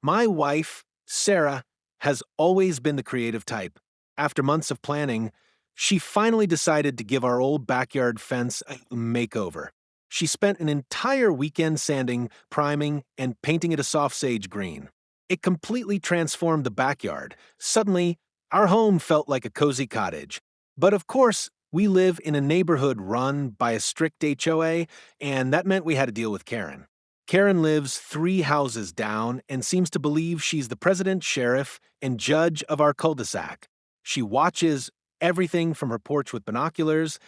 My wife, Sarah, has always been the creative type. After months of planning, she finally decided to give our old backyard fence a makeover. She spent an entire weekend sanding, priming, and painting it a soft sage green. It completely transformed the backyard. Suddenly, our home felt like a cozy cottage. But of course, we live in a neighborhood run by a strict HOA, and that meant we had to deal with Karen. Karen lives 3 houses down and seems to believe she's the president, sheriff, and judge of our cul-de-sac. She watches everything from her porch with binoculars,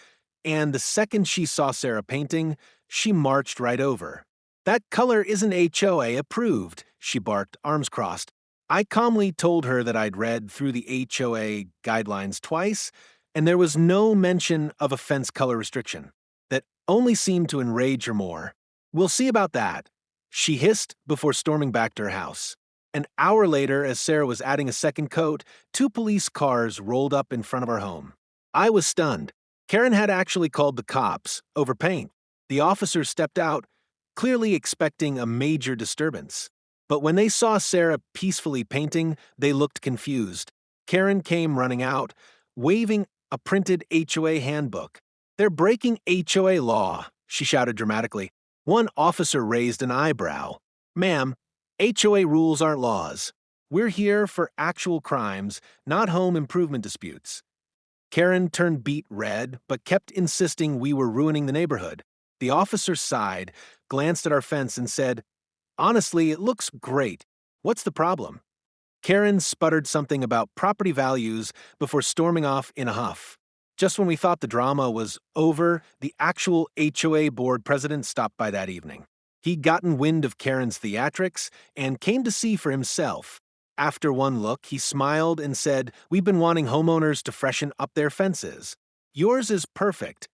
and the second she saw Sarah painting, she marched right over. "That color isn't HOA approved," she barked, arms crossed. I calmly told her that I'd read through the HOA guidelines twice, and there was no mention of a fence color restriction. That only seemed to enrage her more. "We'll see about that," she hissed before storming back to her house. An hour later, as Sarah was adding a second coat, 2 police cars rolled up in front of our home. I was stunned. Karen had actually called the cops over paint. The officers stepped out, clearly expecting a major disturbance. But when they saw Sarah peacefully painting, they looked confused. Karen came running out, waving a printed HOA handbook. "They're breaking HOA law," she shouted dramatically. One officer raised an eyebrow. "Ma'am, HOA rules aren't laws. We're here for actual crimes, not home improvement disputes." Karen turned beet red, but kept insisting we were ruining the neighborhood. The officer sighed, glanced at our fence, and said, "Honestly, it looks great. What's the problem?" Karen sputtered something about property values before storming off in a huff. Just when we thought the drama was over, the actual HOA board president stopped by that evening. He'd gotten wind of Karen's theatrics and came to see for himself. After one look, he smiled and said, "We've been wanting homeowners to freshen up their fences. Yours is perfect."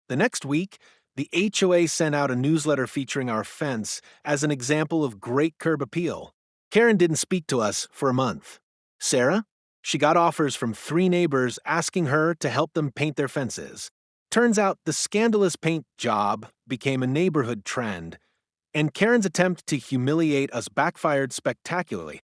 The next week, the HOA sent out a newsletter featuring our fence as an example of great curb appeal. Karen didn't speak to us for a month. Sarah? She got offers from 3 neighbors asking her to help them paint their fences. Turns out the scandalous paint job became a neighborhood trend, and Karen's attempt to humiliate us backfired spectacularly.